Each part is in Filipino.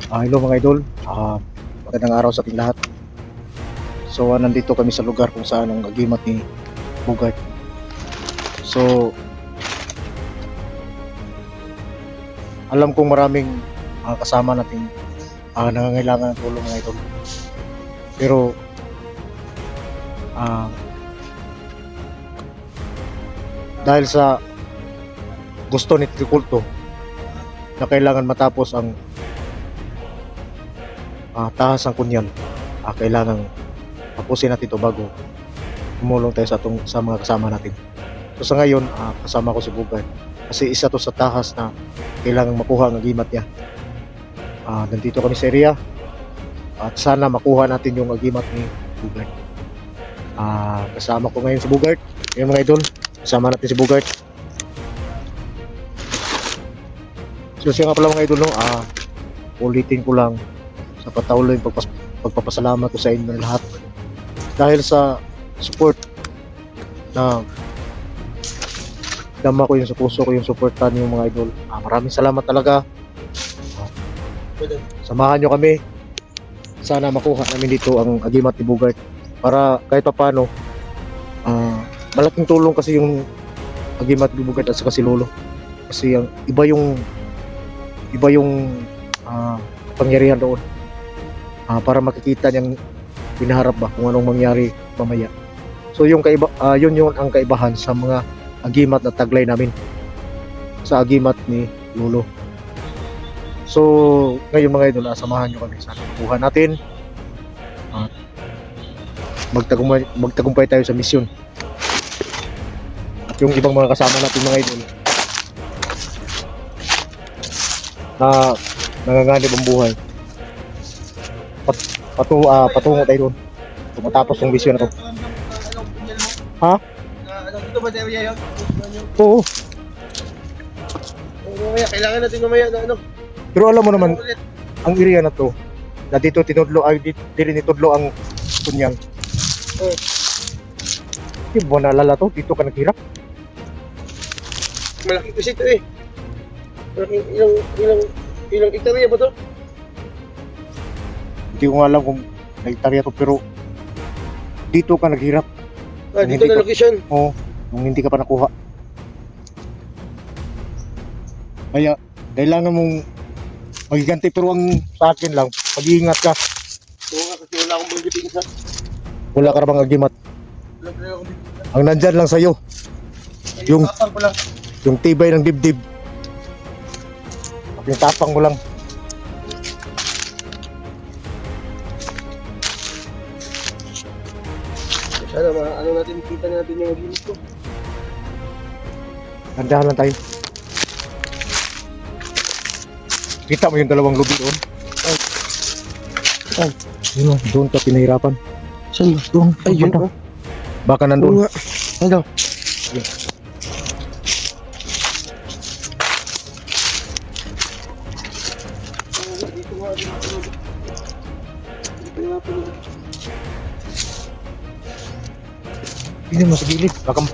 Hello mga idol, magandang araw sa ating lahat. So nandito kami sa lugar kung saan ang agimat ni Bugart. So alam kong maraming kasama nating nangangailangan ng tulong mga idol. Pero dahil sa gusto ni Triculto na kailangan matapos ang tahas ng kunyan, kailangan tapusin natin ito bago tumulong tayo sa mga kasama natin. So sa ngayon, kasama ko si Bugart kasi isa to sa tahas na kailangan makuha ang agimat niya. Nandito kami sa area at sana makuha natin yung agimat ni Bugart. Kasama ko ngayon si Bugart. Ngayon mga idol, kasama natin si Bugart. So siya nga pala mga idol, no? Ulitin ko lang sa patuloy pagpapasalamat ko sa inyo lahat dahil sa support na dama ko yung sa puso ko, yung supportan niyo mga idol. Maraming salamat talaga. Samahan nyo kami, sana makuha namin dito ang agimat ni Bugart para kahit pa paano malaking tulong kasi yung agimat ni Bugart at saka si Lolo kasi ang iba yung pangyarihan doon. Para makikita niyang pinaharap ba kung anong mangyari mamaya. So yung yun ang kaibahan sa mga agimat na taglay namin sa agimat ni Lolo. So ngayon mga idol, samahan nyo kami, sana makuha natin at magtagumpay tayo sa misyon. At yung ibang mga kasama natin mga idol na nanganganib ang buhay, patungo tayo doon matapos yung misyon na to. Dito ba area yun? Oo. Mamaya, kailangan natin mamaya na ano. Pero alam mo naman, ang area na to, na dito tinudlo, dito nitudlo ang kunyang. Hindi mo naalala to, dito ka naghirap. Malaki kasi ito eh. Ilang hektarya ba to? Hindi ko nga alam kung nagtarya to, pero dito ka naghirap. Dito na location. Oo, nung hindi ka pa nakuha. Kaya, kailangan mong magiganti, pero ang sa akin lang, mag-iingat ka. Oo nga, kasi wala akong banggiting sa. Wala ka na bang agimat. Ang nandyan lang sa'yo, yung tapang ko lang. yung tibay ng dibdib. Yung tapang mo lang. Sana ano natin, kita natin yung agimat ko. Nandahan lang tayo. Kita mo yung dalawang lubi doon? Ay, yun o, doon ka pinahirapan. Saan ba? Doon, Ay, yun banda. o. Baka nandun. Ano? Dito nga, dito nga po. Hindi mo sa gilid. Baka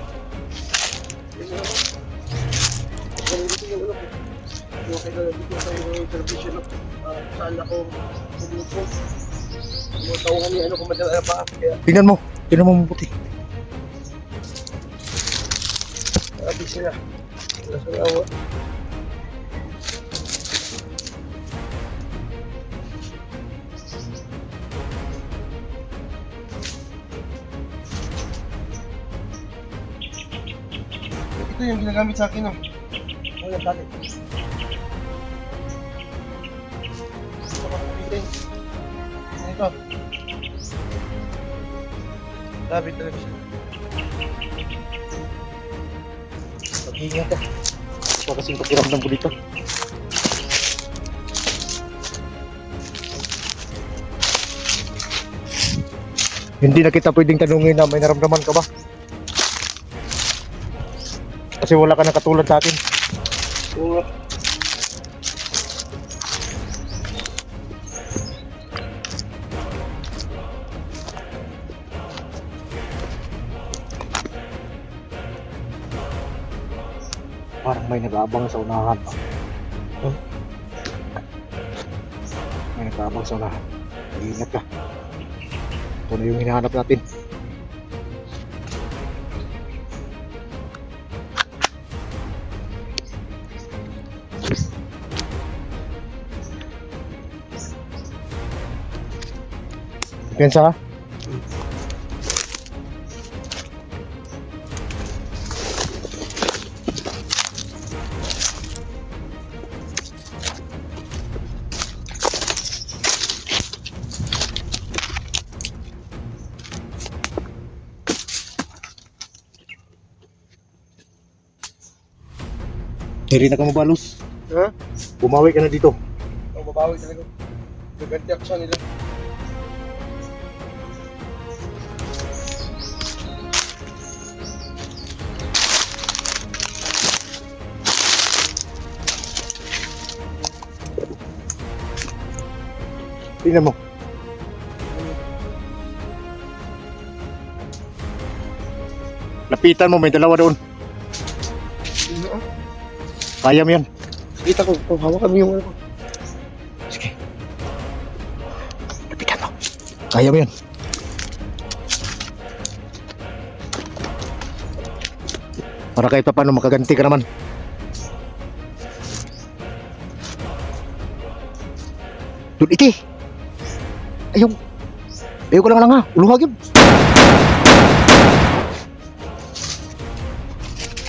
Okay na, dito tayo ng television. Saan ako maglupo. Tawag niya, ano kung madala pa. Kaya, tingnan mo mabuti. sabi sila. Nasa awa. Ito yung ginagamit sa akin, no? Wala dati. Ito. Sabi talaga siya. Mag-iingat ka. Baka kasing pakiramdam ko dito. Hindi na kita pwedeng tanungin na may naramdaman ka ba? Kasi wala ka na katulad sa akin. Oo. Parang may nag-aabang sa unahan. May nakaabang sa lahat. Ingat ka. Ito na yung hinahanap natin. Depensa ha? Hindi na ka mabalos. Ha? Bumawi ka na dito. Ang babawi talaga. Gaganti ako sa nila. Tingnan mo. Lapitan mo, may dalawa doon. Kaya mo yan. Kita ko, hawakan mo yung ano ko. Sige. Lapitan mo. Kaya mo yan. Para kahit pa paano makaganti ka naman. Doon iti. Ayaw. Ayaw ko lang ha. Uluhag yun.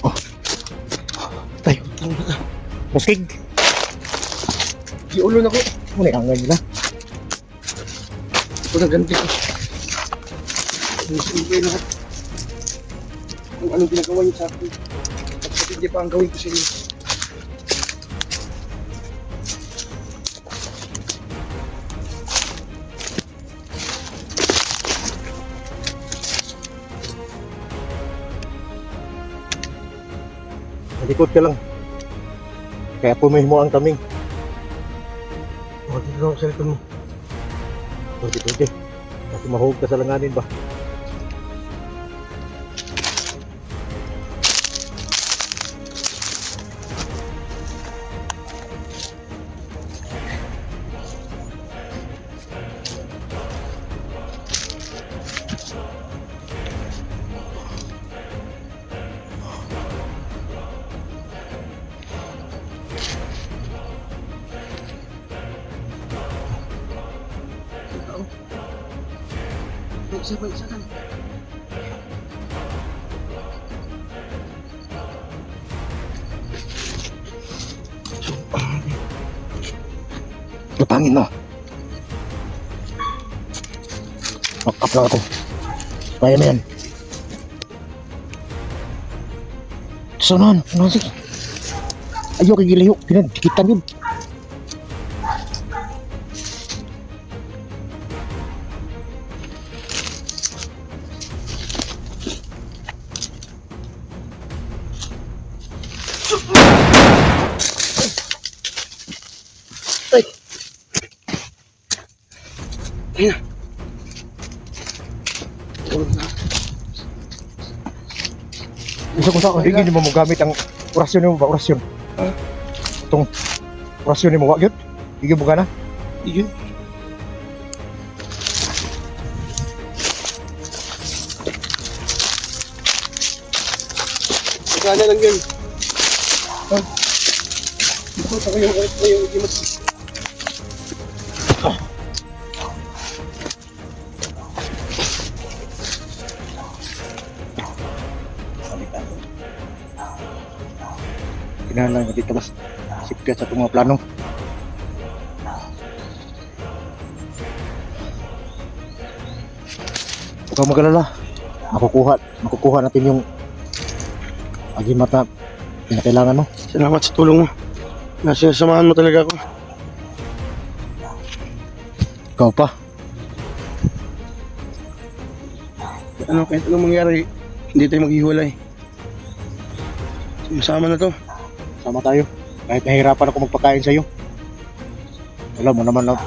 Oh. Tayo. Muskig. Giulo na ko. Muna ang ganyan nila. Ito na ganti ko. Simple lahat. Kung anong ginagawa niyo sa akin. At pati hindi pa ang gawin ko sa inyo. Malikot ka lang. Kaya pumihin mo ang taming. Bakit dito ako sa likod mo? Pwede. Kasi mahugog ka sa langanin ba? Isa kan. Lapangin mo. Lock up lang ako. Kaya mo yan. Sunan. Sige. Ayaw kagilayo. Pinagdikitan yun. Ay! Ayun na. Isa ko sa akin, hindi mo gamit ang orasyon mo ba? Orasyon. Itong orasyon mo, wag yun? Hindi mo gana? Iyon. Magkana lang yun. Ito, saka yung ikimas. Kinahalan ko dito mas sipyat sa itong mga plano. Huwag kang mag-alala. Makukuha natin yung agimat na pinakailangan mo. Salamat sa tulong mo. Nasasamahan mo talaga ako. Ikaw pa. Kahit anong mangyari, hindi tayo maghiwalay. Masama na to. Sama tayo. Kahit nahihirapan ako magpakain sa'yo. Alam mo naman na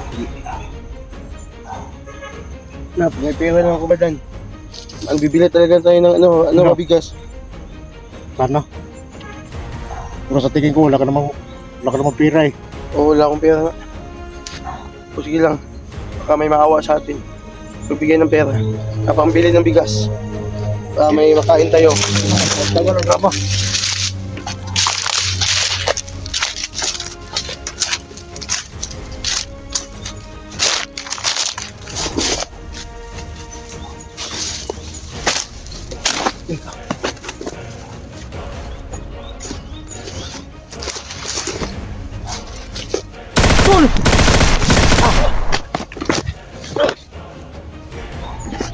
May pera na ako ba dan? Ang bibili talaga tayo ng Ano? mabigas. sana. Pero sa tingin ko wala ka namang pira eh. Oo, wala akong pera nga. O sige lang, baka may maawa sa atin. Bibigay ng pera. Pambili ng bigas. Para may makain tayo. Tagal ang drama. Tol!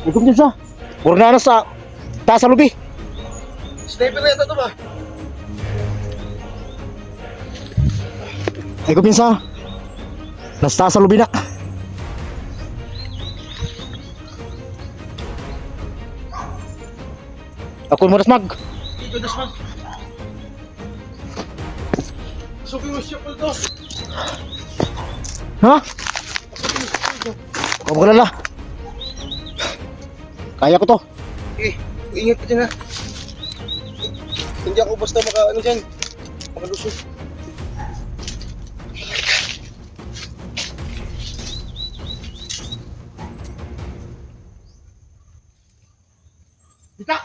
Huwag din siya. Purna na sa taas sa lubi. Sniper na ito ba? Ay ko pinsa. Nasa taas sa lubi na. Ako mo mag. Ito das mag. Subi mo siya po ito. Ha? Huwag mo kalala. Kaya ko to. Ingat ka dyan ha. Hindi ako basta ano dyan. Makalusot. Dita!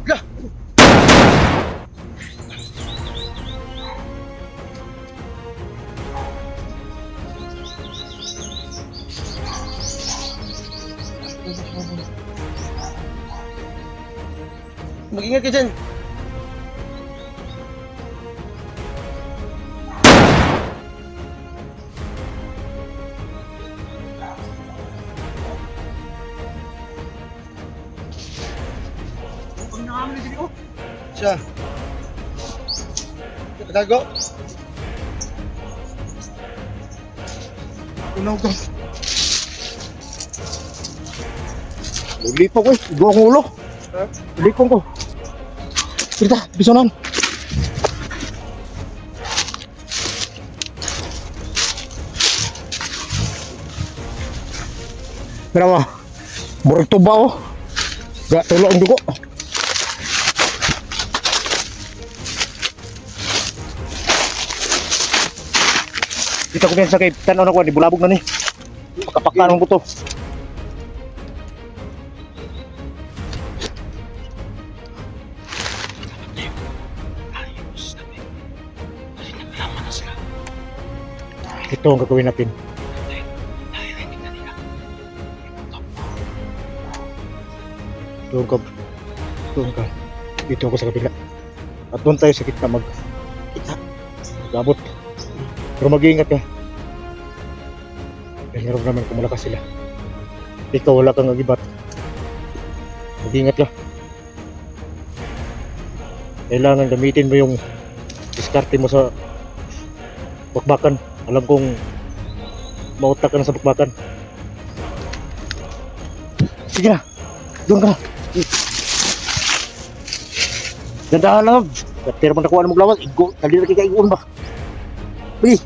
Lah! Mag-ingat ka dyan. Siya. Nakatago. Tunaw ka. Lipong ko eh. Igo ang ulo. Ha? Lipong ko. Kita, bisonan. Kenapa? Murag tuba oh. Gak tulok ang dugo. Kita ko sa kay tanaw na ko ni bulabog na ni. Pakapakan mo to. Ito ang gagawin natin. Doon ka. Doon ka. Dito ako sa kabila. At doon tayo sa kita kita. Gabot. Pero mag-iingat ka. Meron naman kung malakas sila. Ikaw wala kang agibat. Mag-iingat ka. Kailangan gamitin mo yung diskarte mo sa bakbakan. Alam kong mautak ka na sa bakbakan. Sige na. Doon ka na. Dandahan lang. Pero man nakuha na mong lawas. Igo. Dali na kikaigoon ba? Bagi.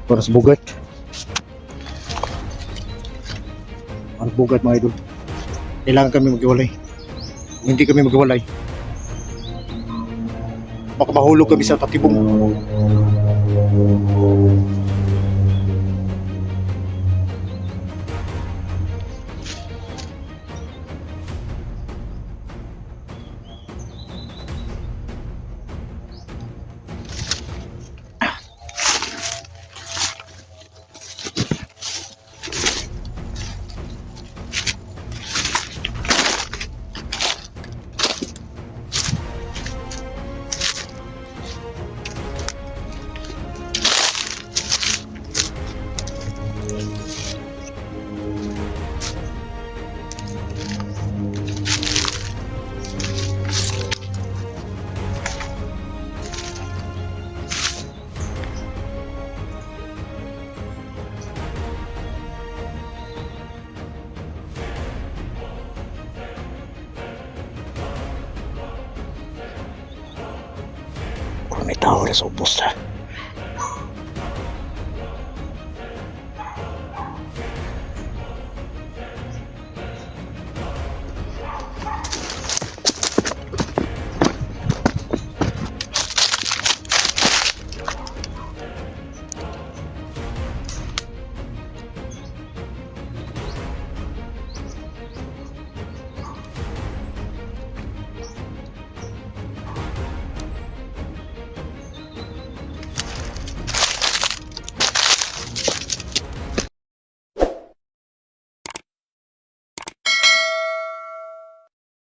Para sa bugat. Para bugat mga idol. Kailangan kami maghiwalay. Kung hindi kami maghiwalay, baka mahulog kami sa tatibong. May tao na sa ubos na.